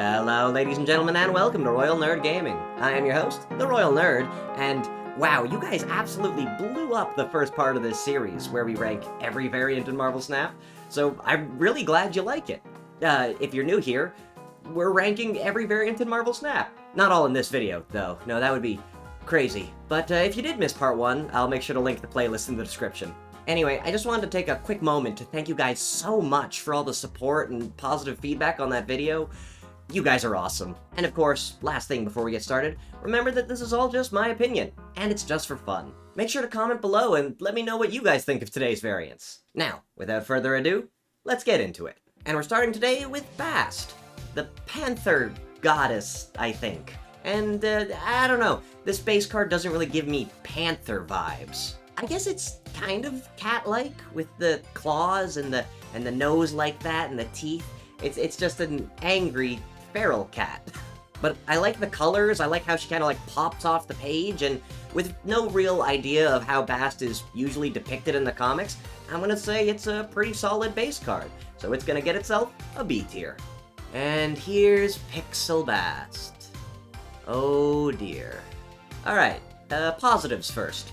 Hello, ladies and gentlemen, and welcome to Royal Nerd Gaming. I am your host, the Royal Nerd, and wow, you guys absolutely blew up the first part of this series where we rank every variant in Marvel Snap, so I'm really glad you like it. If you're new here, we're ranking every variant in Marvel Snap. Not all in this video, though. No, that would be crazy. But if you did miss part 1, I'll make sure to link the playlist in the description. Anyway, I just wanted to take a quick moment to thank you guys so much for all the support and positive feedback on that video. You guys are awesome. And of course, last thing before we get started, remember that this is all just my opinion, and it's just for fun. Make sure to comment below and let me know what you guys think of today's variants. Now, without further ado, let's get into it. And we're starting today with Bast, the Panther goddess, I think. And, I don't know, this base card doesn't really give me Panther vibes. I guess it's kind of cat-like, with the claws and the nose like that and the teeth. It's just an angry feral cat. But I like the colors, I like how she kind of like pops off the page, and with no real idea of how Bast is usually depicted in the comics, I'm gonna say it's a pretty solid base card, so it's gonna get itself a B tier. And here's Pixel Bast. Oh dear. Alright, positives first.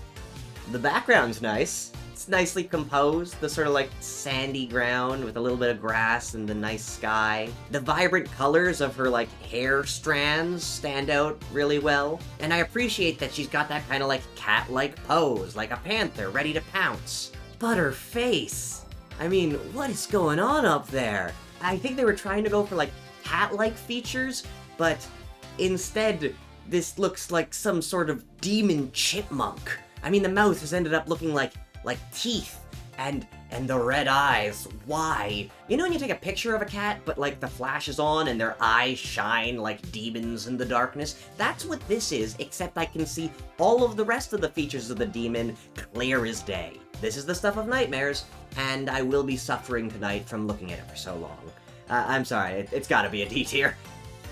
The background's nice. It's nicely composed, the sort of like sandy ground with a little bit of grass and the nice sky. The vibrant colors of her like hair strands stand out really well. And I appreciate that she's got that kind of like cat-like pose, like a panther ready to pounce. But her face! I mean, what is going on up there? I think they were trying to go for like cat-like features, but instead this looks like some sort of demon chipmunk. I mean, the mouth has ended up looking like teeth, and the red eyes. Why? You know when you take a picture of a cat, but like the flash is on and their eyes shine like demons in the darkness? That's what this is, except I can see all of the rest of the features of the demon clear as day. This is the stuff of nightmares, and I will be suffering tonight from looking at it for so long. I'm sorry, it's gotta be a D tier.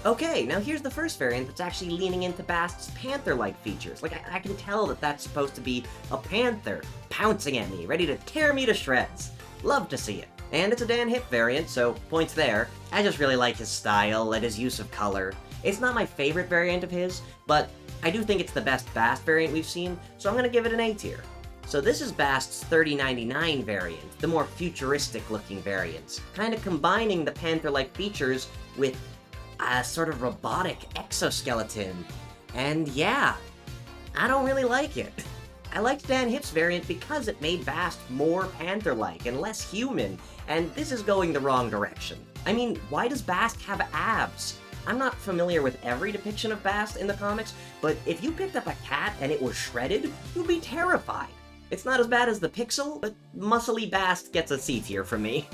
Okay, now here's the first variant that's actually leaning into Bast's panther-like features. Like, I can tell that that's supposed to be a panther pouncing at me, ready to tear me to shreds. Love to see it. And it's a Dan Hip variant, so points there. I just really like his style and his use of color. It's not my favorite variant of his, but I do think it's the best Bast variant we've seen, so I'm gonna give it an A tier. So this is Bast's 3099 variant, the more futuristic-looking variant, kind of combining the panther-like features with a sort of robotic exoskeleton. And yeah, I don't really like it. I liked Dan Hip's variant because it made Bast more panther-like and less human, and this is going the wrong direction. I mean, why does Bast have abs? I'm not familiar with every depiction of Bast in the comics, but if you picked up a cat and it was shredded, you'd be terrified. It's not as bad as the Pixel, but muscly Bast gets a C tier from me.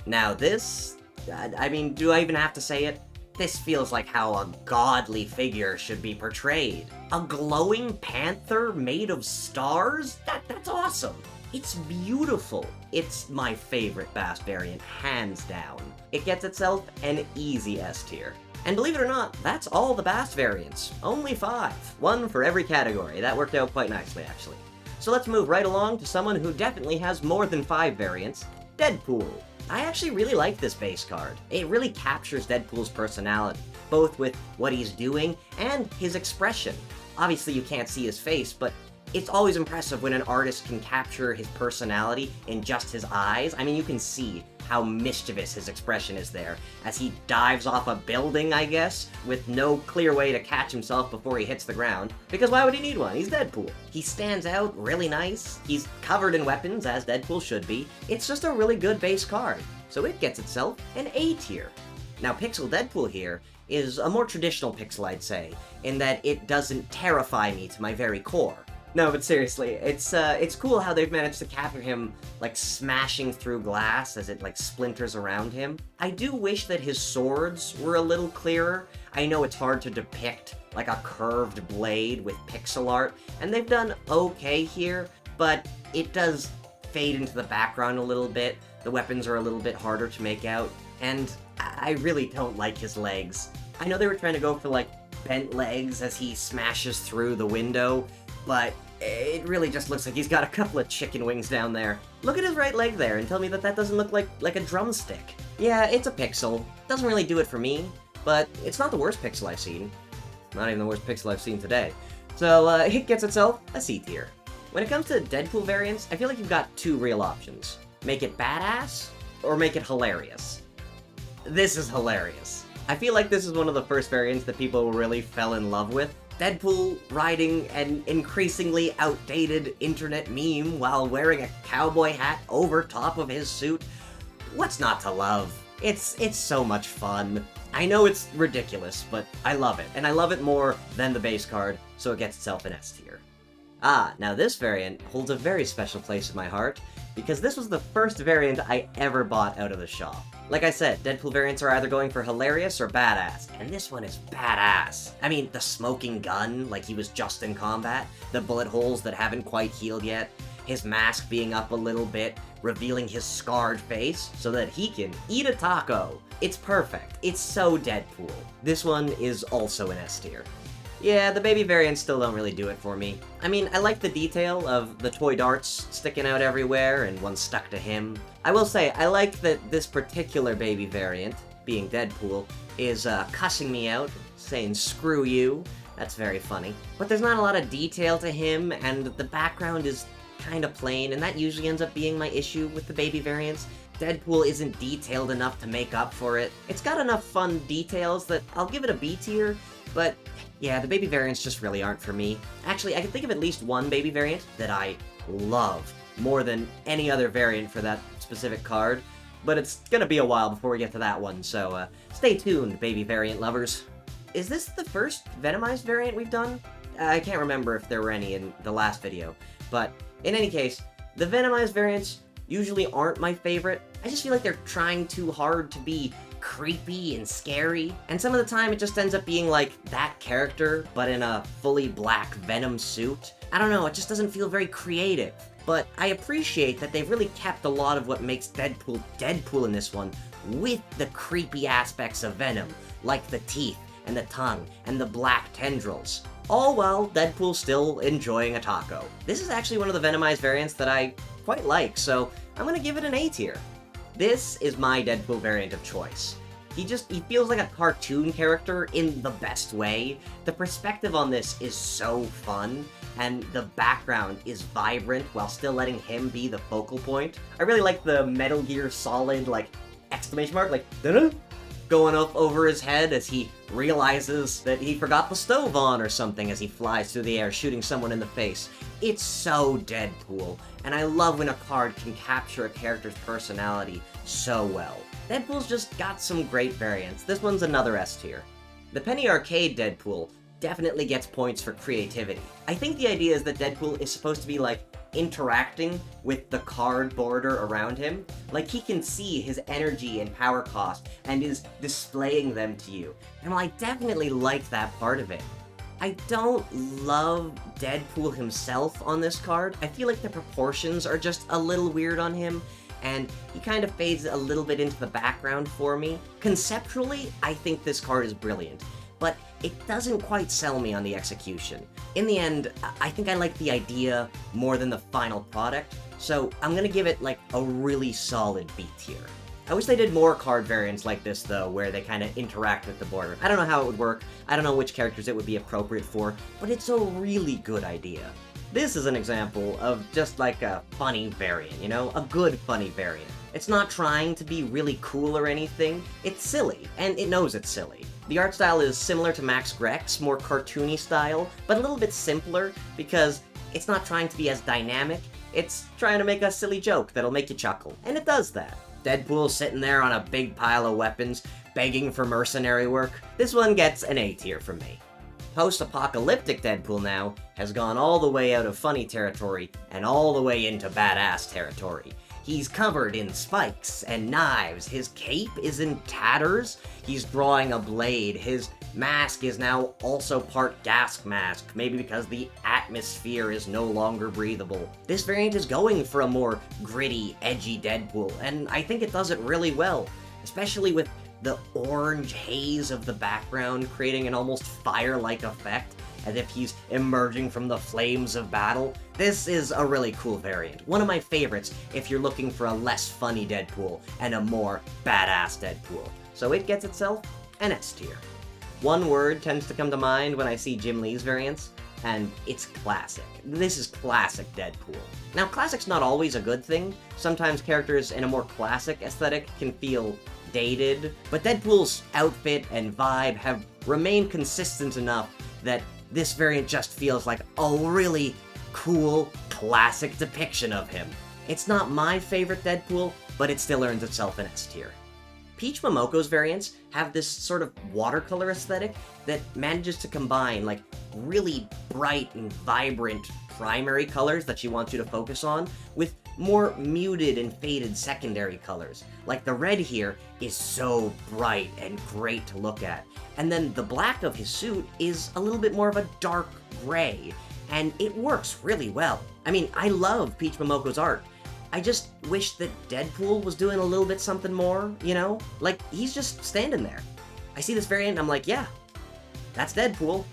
Now this, I mean, do I even have to say it? This feels like how a godly figure should be portrayed. A glowing panther made of stars? That's awesome. It's beautiful. It's my favorite Bast variant, hands down. It gets itself an easy S tier. And believe it or not, that's all the Bast variants. Only 5. One for every category. That worked out quite nicely, actually. So let's move right along to someone who definitely has more than 5 variants, Deadpool. I actually really like this base card. It really captures Deadpool's personality, both with what he's doing and his expression. Obviously you can't see his face, but it's always impressive when an artist can capture his personality in just his eyes. I mean, you can see how mischievous his expression is there, as he dives off a building, I guess, with no clear way to catch himself before he hits the ground. Because why would he need one? He's Deadpool. He stands out really nice. He's covered in weapons, as Deadpool should be. It's just a really good base card, so it gets itself an A tier. Now, Pixel Deadpool here is a more traditional Pixel, I'd say, in that it doesn't terrify me to my very core. No, but seriously, it's cool how they've managed to capture him, like, smashing through glass as it, like, splinters around him. I do wish that his swords were a little clearer. I know it's hard to depict, like, a curved blade with pixel art, and they've done okay here, but it does fade into the background a little bit. The weapons are a little bit harder to make out, and I really don't like his legs. I know they were trying to go for, like, bent legs as he smashes through the window, but it really just looks like he's got a couple of chicken wings down there. Look at his right leg there and tell me that doesn't look like a drumstick. Yeah, it's a pixel. Doesn't really do it for me, but it's not the worst pixel I've seen. Not even the worst pixel I've seen today. So, it gets itself a C tier. When it comes to Deadpool variants, I feel like you've got two real options. Make it badass, or make it hilarious. This is hilarious. I feel like this is one of the first variants that people really fell in love with. Deadpool riding an increasingly outdated internet meme while wearing a cowboy hat over top of his suit. What's not to love? It's so much fun. I know it's ridiculous, but I love it, and I love it more than the base card, so it gets itself an S tier. Now this variant holds a very special place in my heart, because this was the first variant I ever bought out of the shop. Like I said, Deadpool variants are either going for hilarious or badass, and this one is badass. I mean, the smoking gun, like he was just in combat, the bullet holes that haven't quite healed yet, his mask being up a little bit, revealing his scarred face so that he can eat a taco. It's perfect. It's so Deadpool. This one is also an S tier. Yeah, the baby variants still don't really do it for me. I mean, I like the detail of the toy darts sticking out everywhere and one stuck to him. I will say, I like that this particular baby variant, being Deadpool, is cussing me out, saying screw you. That's very funny. But there's not a lot of detail to him, and the background is kind of plain, and that usually ends up being my issue with the baby variants. Deadpool isn't detailed enough to make up for it. It's got enough fun details that I'll give it a B tier, but yeah, the baby variants just really aren't for me. Actually, I can think of at least one baby variant that I love more than any other variant for that specific card, but it's gonna be a while before we get to that one, so stay tuned, baby variant lovers. Is this the first Venomized variant we've done? I can't remember if there were any in the last video, but in any case, the Venomized variants usually aren't my favorite. I just feel like they're trying too hard to be creepy and scary, and some of the time it just ends up being like that character, but in a fully black Venom suit. I don't know, it just doesn't feel very creative. But I appreciate that they've really kept a lot of what makes Deadpool Deadpool in this one with the creepy aspects of Venom, like the teeth and the tongue and the black tendrils. All while Deadpool's still enjoying a taco. This is actually one of the Venomized variants that I quite like, so I'm gonna give it an A tier. This is my Deadpool variant of choice. He feels like a cartoon character in the best way. The perspective on this is so fun, and the background is vibrant while still letting him be the focal point. I really like the Metal Gear Solid, like, exclamation mark, like, da-da, going up over his head as he realizes that he forgot the stove on or something as he flies through the air, shooting someone in the face. It's so Deadpool, and I love when a card can capture a character's personality so well. Deadpool's just got some great variants. This one's another S tier. The Penny Arcade Deadpool definitely gets points for creativity. I think the idea is that Deadpool is supposed to be like interacting with the card border around him. Like he can see his energy and power cost and is displaying them to you. And while I definitely like that part of it, I don't love Deadpool himself on this card. I feel like the proportions are just a little weird on him, and he kind of fades a little bit into the background for me. Conceptually, I think this card is brilliant, but it doesn't quite sell me on the execution. In the end, I think I like the idea more than the final product, so I'm gonna give it like a really solid B tier. I wish they did more card variants like this though, where they kind of interact with the border. I don't know how it would work, I don't know which characters it would be appropriate for, but it's a really good idea. This is an example of just like a funny variant, you know? A good funny variant. It's not trying to be really cool or anything, it's silly, and it knows it's silly. The art style is similar to Max Greg's, more cartoony style, but a little bit simpler because it's not trying to be as dynamic, it's trying to make a silly joke that'll make you chuckle, and it does that. Deadpool sitting there on a big pile of weapons, begging for mercenary work. This one gets an A tier from me. Post-apocalyptic Deadpool now has gone all the way out of funny territory and all the way into badass territory. He's covered in spikes and knives, his cape is in tatters, he's drawing a blade, his mask is now also part gas mask, maybe because the atmosphere is no longer breathable. This variant is going for a more gritty, edgy Deadpool, and I think it does it really well, especially with the orange haze of the background creating an almost fire-like effect, as if he's emerging from the flames of battle. This is a really cool variant. One of my favorites if you're looking for a less funny Deadpool and a more badass Deadpool. So it gets itself an S tier. One word tends to come to mind when I see Jim Lee's variants, and it's classic. This is classic Deadpool. Now, classic's not always a good thing. Sometimes characters in a more classic aesthetic can feel dated, but Deadpool's outfit and vibe have remained consistent enough that this variant just feels like a really cool, classic depiction of him. It's not my favorite Deadpool, but it still earns itself an S tier. Peach Momoko's variants have this sort of watercolor aesthetic that manages to combine like really bright and vibrant primary colors that she wants you to focus on with more muted and faded secondary colors. Like the red here is so bright and great to look at. And then the black of his suit is a little bit more of a dark gray, and it works really well. I mean, I love Peach Momoko's art. I just wish that Deadpool was doing a little bit something more, you know? Like, he's just standing there. I see this variant and I'm like, yeah, that's Deadpool.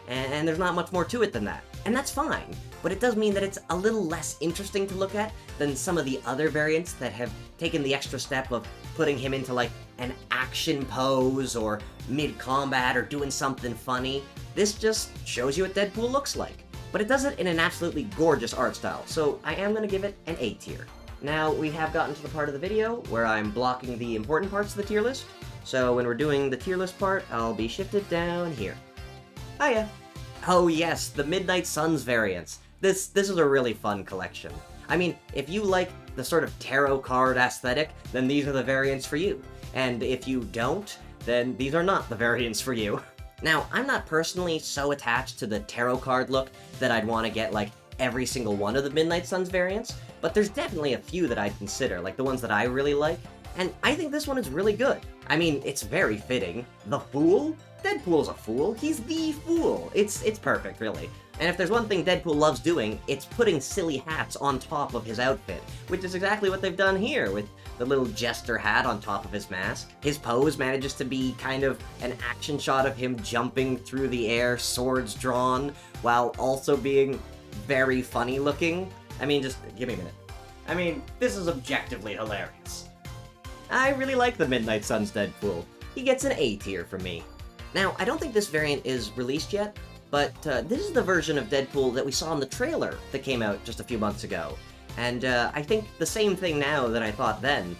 And there's not much more to it than that. And that's fine, but it does mean that it's a little less interesting to look at than some of the other variants that have taken the extra step of putting him into like an action pose or mid-combat or doing something funny. This just shows you what Deadpool looks like. But it does it in an absolutely gorgeous art style, so I am going to give it an A tier. Now, we have gotten to the part of the video where I'm blocking the important parts of the tier list, so when we're doing the tier list part, I'll be shifted down here. Hiya! Oh yes, the Midnight Suns variants. This is a really fun collection. I mean, if you like the sort of tarot card aesthetic, then these are the variants for you. And if you don't, then these are not the variants for you. Now, I'm not personally so attached to the tarot card look that I'd want to get, like, every single one of the Midnight Suns variants, but there's definitely a few that I'd consider, like the ones that I really like, and I think this one is really good. I mean, it's very fitting. The Fool? Deadpool's a fool. He's the Fool. It's perfect, really. And if there's one thing Deadpool loves doing, it's putting silly hats on top of his outfit, which is exactly what they've done here with the little jester hat on top of his mask. His pose manages to be kind of an action shot of him jumping through the air, swords drawn, while also being very funny looking. I mean, just give me a minute. I mean, this is objectively hilarious. I really like the Midnight Suns Deadpool. He gets an A tier from me. Now, I don't think this variant is released yet, but this is the version of Deadpool that we saw in the trailer that came out just a few months ago. And I think the same thing now that I thought then.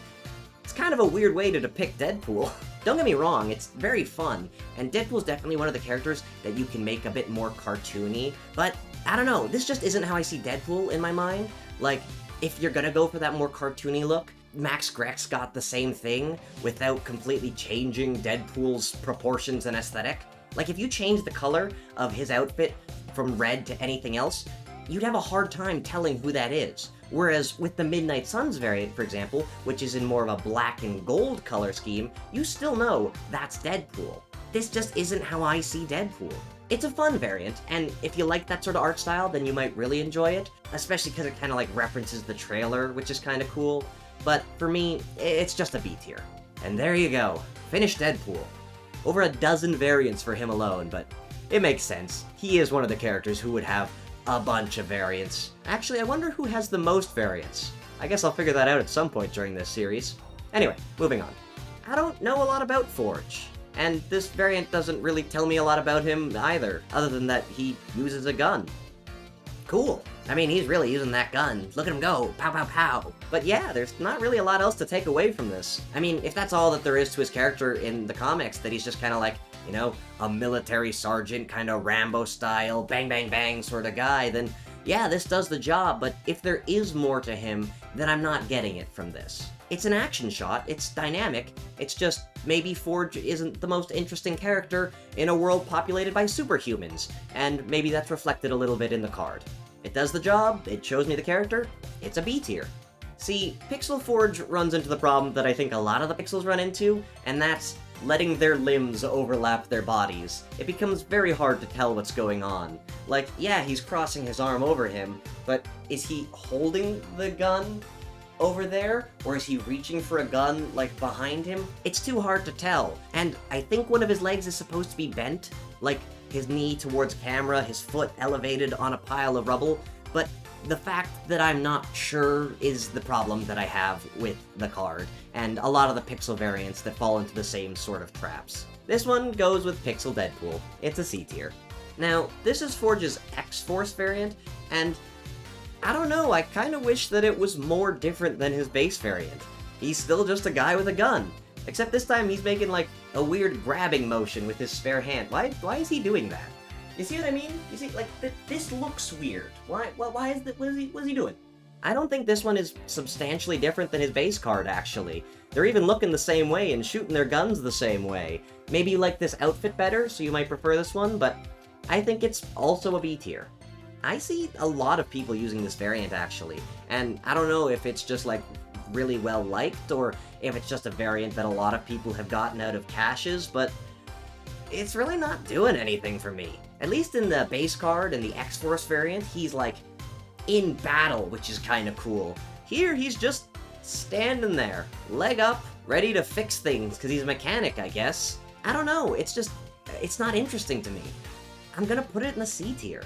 It's kind of a weird way to depict Deadpool. Don't get me wrong, it's very fun, and Deadpool's definitely one of the characters that you can make a bit more cartoony, but I don't know, this just isn't how I see Deadpool in my mind. Like, if you're gonna go for that more cartoony look, Max Grex got the same thing without completely changing Deadpool's proportions and aesthetic. Like, if you change the color of his outfit from red to anything else, you'd have a hard time telling who that is. Whereas with the Midnight Suns variant, for example, which is in more of a black and gold color scheme, you still know that's Deadpool. This just isn't how I see Deadpool. It's a fun variant, and if you like that sort of art style, then you might really enjoy it, especially because it kind of like references the trailer, which is kind of cool. But for me, it's just a B tier. And there you go. Finished Deadpool. Over a dozen variants for him alone, but it makes sense. He is one of the characters who would have a bunch of variants. Actually, I wonder who has the most variants. I guess I'll figure that out at some point during this series. Anyway, moving on. I don't know a lot about Forge, and this variant doesn't really tell me a lot about him either, other than that he uses a gun. Cool. I mean, he's really using that gun. Look at him go. Pow, pow, pow. But yeah, there's not really a lot else to take away from this. I mean, if that's all that there is to his character in the comics, that he's just kind of like, you know, a military sergeant, kind of Rambo style, bang, bang, bang sort of guy, then yeah, this does the job, but if there is more to him, then I'm not getting it from this. It's an action shot, it's dynamic, it's just maybe Forge isn't the most interesting character in a world populated by superhumans, and maybe that's reflected a little bit in the card. It does the job, it shows me the character, it's a B tier. See, Pixel Forge runs into the problem that I think a lot of the Pixels run into, and that's letting their limbs overlap their bodies. It becomes very hard to tell what's going on. Like, yeah, he's crossing his arm over him, but is he holding the gun over there? Or is he reaching for a gun, like, behind him? It's too hard to tell. And I think one of his legs is supposed to be bent, like his knee towards camera, his foot elevated on a pile of rubble, but the fact that I'm not sure is the problem that I have with the card, and a lot of the Pixel variants that fall into the same sort of traps. This one goes with Pixel Deadpool. It's a C tier. Now, this is Forge's X-Force variant, and I don't know, I kinda wish that it was more different than his base variant. He's still just a guy with a gun. Except this time he's making, like, a weird grabbing motion with his spare hand. Why is he doing that? You see what I mean? You see, like, this looks weird. Why is that, what is he doing? I don't think this one is substantially different than his base card, actually. They're even looking the same way and shooting their guns the same way. Maybe you like this outfit better, so you might prefer this one, but I think it's also a B tier. I see a lot of people using this variant, actually, and I don't know if it's just, like, really well liked, or if it's just a variant that a lot of people have gotten out of caches, but it's really not doing anything for me. At least in the base card and the X-Force variant, he's, like, in battle, which is kinda cool. Here, he's just standing there, leg up, ready to fix things, because he's a mechanic, I guess. I don't know, it's not interesting to me. I'm gonna put it in the C tier.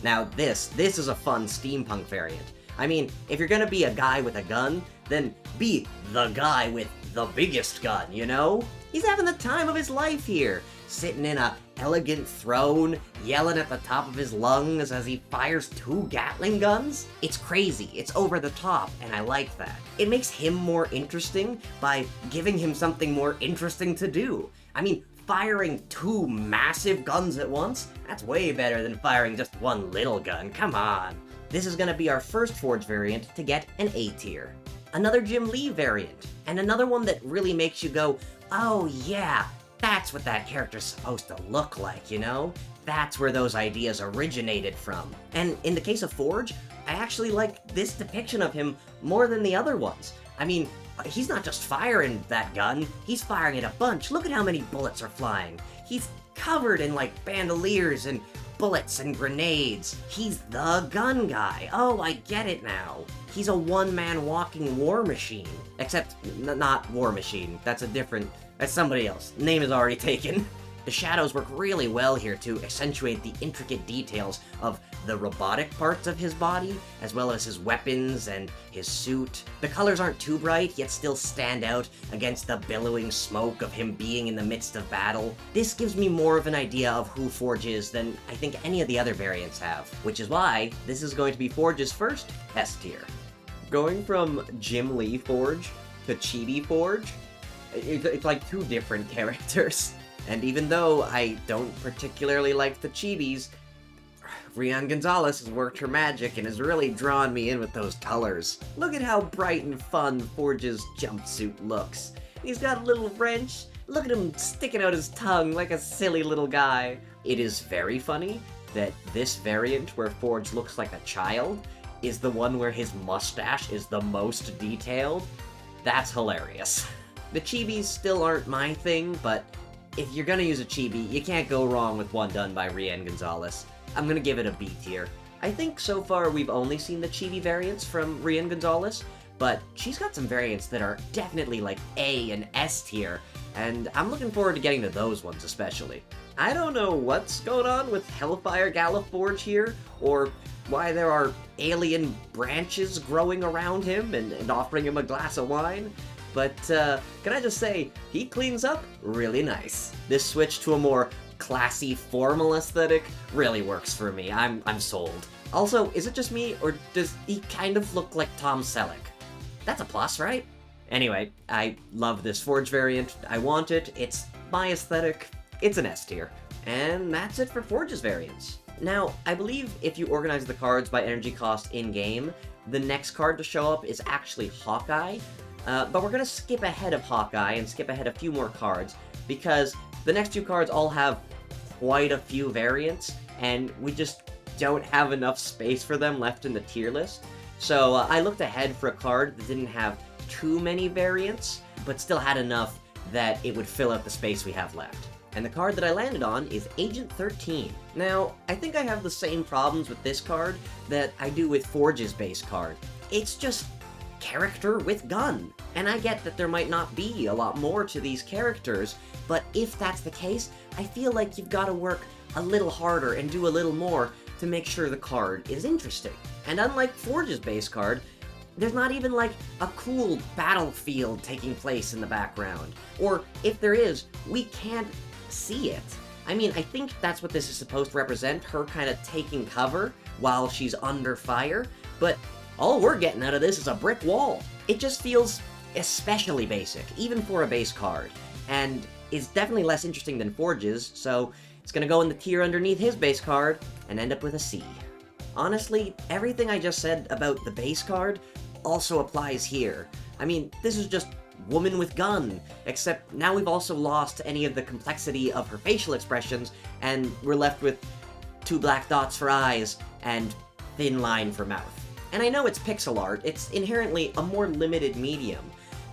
Now this is a fun steampunk variant. I mean, if you're gonna be a guy with a gun, then be the guy with the biggest gun, you know? He's having the time of his life here, sitting in a elegant throne, yelling at the top of his lungs as he fires 2 Gatling guns. It's crazy, it's over the top, and I like that. It makes him more interesting by giving him something more interesting to do. I mean, firing 2 massive guns at once? That's way better than firing just 1 little gun, come on. This is gonna be our first Forge variant to get an A tier. Another Jim Lee variant, and another one that really makes you go, oh yeah, that's what that character's supposed to look like, you know? That's where those ideas originated from. And in the case of Forge, I actually like this depiction of him more than the other ones. I mean, he's not just firing that gun, he's firing it a bunch. Look at how many bullets are flying. He's covered in, like, bandoliers and bullets and grenades. He's the gun guy. Oh, I get it now. He's a one-man walking war machine. Except, not war machine. That's somebody else. Name is already taken. The shadows work really well here to accentuate the intricate details of the robotic parts of his body, as well as his weapons and his suit. The colors aren't too bright, yet still stand out against the billowing smoke of him being in the midst of battle. This gives me more of an idea of who Forge is than I think any of the other variants have, which is why this is going to be Forge's first S tier. Going from Jim Lee Forge to Chibi Forge, it's like 2 different characters. And even though I don't particularly like the chibis, Rian Gonzalez has worked her magic and has really drawn me in with those colors. Look at how bright and fun Forge's jumpsuit looks. He's got a little wrench. Look at him sticking out his tongue like a silly little guy. It is very funny that this variant where Forge looks like a child is the one where his mustache is the most detailed. That's hilarious. The chibis still aren't my thing, but if you're gonna use a chibi, you can't go wrong with one done by Rian Gonzalez. I'm gonna give it a B tier. I think so far we've only seen the chibi variants from Rian Gonzalez, but she's got some variants that are definitely like A and S tier, and I'm looking forward to getting to those ones especially. I don't know what's going on with Hellfire Gala Forge here, or why there are alien branches growing around him and offering him a glass of wine, but can I just say, he cleans up really nice. This switch to a more classy, formal aesthetic really works for me. I'm sold. Also, is it just me, or does he kind of look like Tom Selleck? That's a plus, right? Anyway, I love this Forge variant. I want it. It's my aesthetic. It's an S tier. And that's it for Forge's variants. Now, I believe if you organize the cards by energy cost in-game, the next card to show up is actually Hawkeye. But we're gonna skip ahead of Hawkeye and skip ahead a few more cards, because the next 2 cards all have quite a few variants, and we just don't have enough space for them left in the tier list. So I looked ahead for a card that didn't have too many variants, but still had enough that it would fill out the space we have left. And the card that I landed on is Agent 13. Now, I think I have the same problems with this card that I do with Forge's base card. It's just character with gun. And I get that there might not be a lot more to these characters, but if that's the case, I feel like you've got to work a little harder and do a little more to make sure the card is interesting. And unlike Forge's base card, there's not even like a cool battlefield taking place in the background. Or if there is, we can't see it. I mean, I think that's what this is supposed to represent, her kind of taking cover while she's under fire, but all we're getting out of this is a brick wall. It just feels especially basic, even for a base card, and is definitely less interesting than Forge's, so it's gonna go in the tier underneath his base card and end up with a C. Honestly, everything I just said about the base card also applies here. I mean, this is just woman with gun, except now we've also lost any of the complexity of her facial expressions, and we're left with 2 black dots for eyes and thin line for mouth. And I know it's pixel art, it's inherently a more limited medium,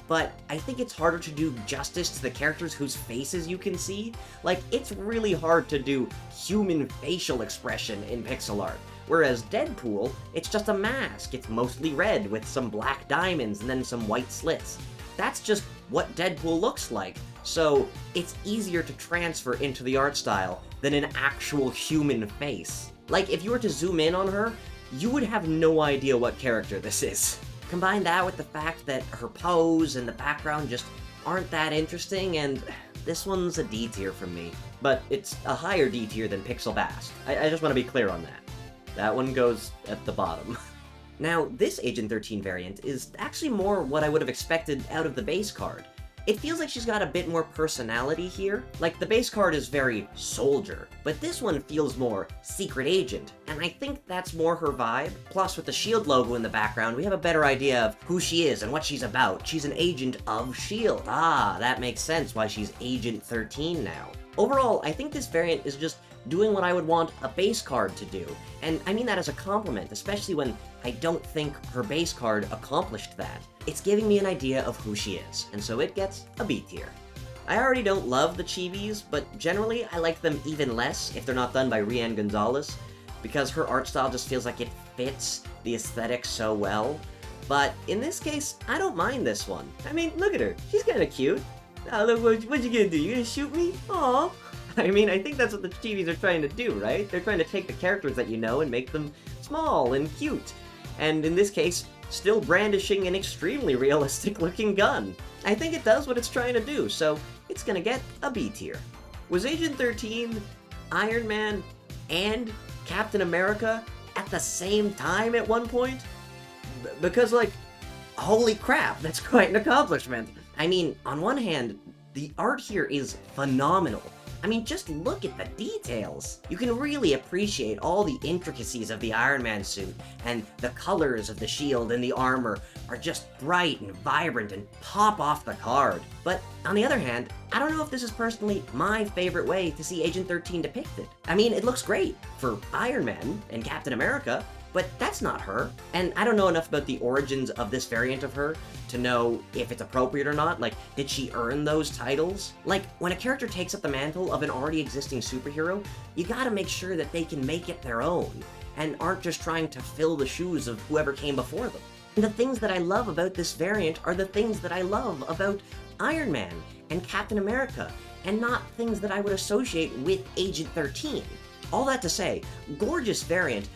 but I think it's harder to do justice to the characters whose faces you can see. Like, it's really hard to do human facial expression in pixel art. Whereas Deadpool, it's just a mask. It's mostly red with some black diamonds and then some white slits. That's just what Deadpool looks like, so it's easier to transfer into the art style than an actual human face. Like, if you were to zoom in on her, you would have no idea what character this is. Combine that with the fact that her pose and the background just aren't that interesting, and this one's a D tier from me. But it's a higher D tier than Pixel Bast. I just want to be clear on that. That one goes at the bottom. Now, this Agent 13 variant is actually more what I would have expected out of the base card. It feels like she's got a bit more personality here. Like, the base card is very soldier, but this one feels more secret agent, and I think that's more her vibe. Plus, with the SHIELD logo in the background, we have a better idea of who she is and what she's about. She's an agent of SHIELD. Ah, that makes sense why she's Agent 13 now. Overall, I think this variant is just doing what I would want a base card to do, and I mean that as a compliment, especially when I don't think her base card accomplished that. It's giving me an idea of who she is, and so it gets a B tier. I already don't love the chibis, but generally I like them even less if they're not done by Rian Gonzalez, because her art style just feels like it fits the aesthetic so well. But in this case, I don't mind this one. I mean, look at her, she's kinda cute. Oh, look, what you gonna do? You gonna shoot me? Aww. I mean, I think that's what the chibis are trying to do, right? They're trying to take the characters that you know and make them small and cute. And in this case, still brandishing an extremely realistic-looking gun. I think it does what it's trying to do, so it's gonna get a B tier. Was Agent 13, Iron Man, and Captain America at the same time at one point? Because, like, holy crap, that's quite an accomplishment. I mean, on one hand, the art here is phenomenal. I mean, just look at the details. You can really appreciate all the intricacies of the Iron Man suit, and the colors of the shield and the armor are just bright and vibrant and pop off the card. But on the other hand, I don't know if this is personally my favorite way to see Agent 13 depicted. I mean, it looks great for Iron Man and Captain America, but that's not her. And I don't know enough about the origins of this variant of her to know if it's appropriate or not. Like, did she earn those titles? Like, when a character takes up the mantle of an already existing superhero, you gotta make sure that they can make it their own, and aren't just trying to fill the shoes of whoever came before them. And the things that I love about this variant are the things that I love about Iron Man and Captain America, and not things that I would associate with Agent 13. All that to say, gorgeous variant.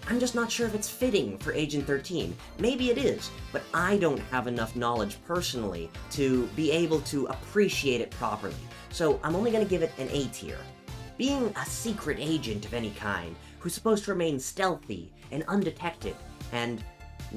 I'm just not sure if it's fitting for Agent 13. Maybe it is, but I don't have enough knowledge personally to be able to appreciate it properly, so I'm only gonna give it an A tier. Being a secret agent of any kind, who's supposed to remain stealthy and undetected, and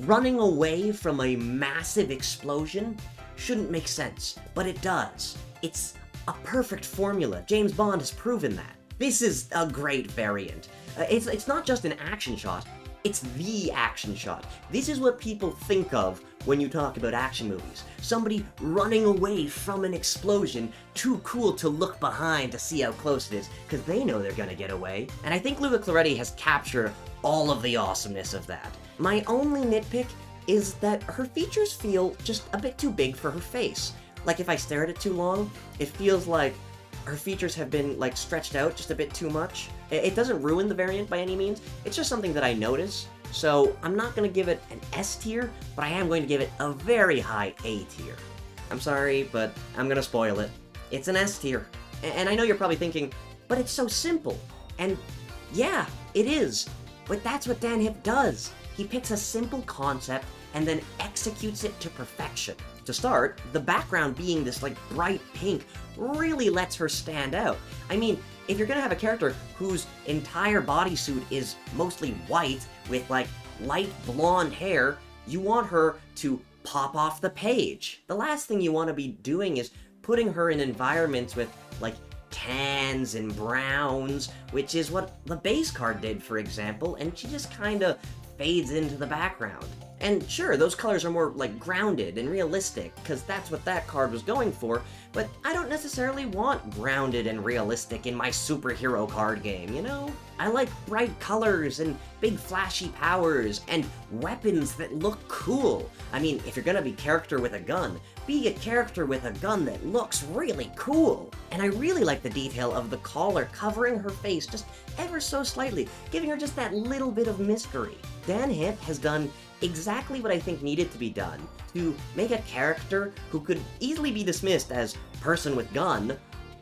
running away from a massive explosion shouldn't make sense, but it does. It's a perfect formula. James Bond has proven that. This is a great variant. It's not just an action shot, it's the action shot. This is what people think of when you talk about action movies. Somebody running away from an explosion, too cool to look behind to see how close it is, because they know they're gonna get away. And I think Luca Claretti has captured all of the awesomeness of that. My only nitpick is that her features feel just a bit too big for her face. Like, if I stare at it too long, it feels like her features have been, like, stretched out just a bit too much. It doesn't ruin the variant by any means, it's just something that I notice. So I'm not going to give it an S tier, but I am going to give it a very high A tier. I'm sorry, but I'm going to spoil it. It's an S tier. And I know you're probably thinking, but it's so simple. And yeah, it is. But that's what Dan Hip does. He picks a simple concept and then executes it to perfection. To start, the background being this like bright pink really lets her stand out. I mean, if you're gonna have a character whose entire bodysuit is mostly white with like light blonde hair, you want her to pop off the page. The last thing you want to be doing is putting her in environments with like tans and browns, which is what the base card did, for example, and she just kind of fades into the background. And sure, those colors are more like grounded and realistic, because that's what that card was going for, but I don't necessarily want grounded and realistic in my superhero card game, you know? I like bright colors and big flashy powers and weapons that look cool. I mean, if you're gonna be character with a gun, be a character with a gun that looks really cool. And I really like the detail of the collar covering her face just ever so slightly, giving her just that little bit of mystery. Dan Hint has done exactly what I think needed to be done to make a character who could easily be dismissed as person with gun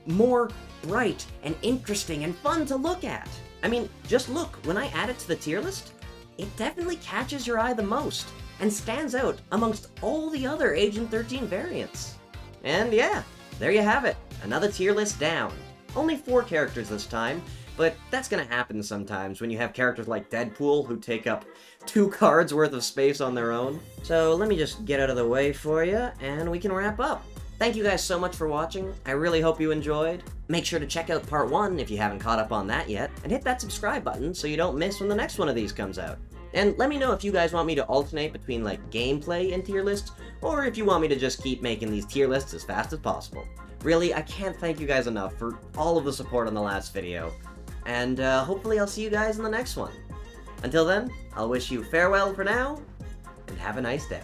more bright and interesting and fun to look at. I mean, just look, when I add it to the tier list, it definitely catches your eye the most and stands out amongst all the other Agent 13 variants. And yeah, there you have it, another tier list down. Only 4 characters this time, but that's gonna happen sometimes when you have characters like Deadpool who take up 2 cards worth of space on their own. So let me just get out of the way for you, and we can wrap up. Thank you guys so much for watching. I really hope you enjoyed. Make sure to check out part 1 if you haven't caught up on that yet, and hit that subscribe button so you don't miss when the next one of these comes out. And let me know if you guys want me to alternate between like gameplay and tier lists, or if you want me to just keep making these tier lists as fast as possible. Really, I can't thank you guys enough for all of the support on the last video, and hopefully I'll see you guys in the next one. Until then, I'll wish you farewell for now, and have a nice day.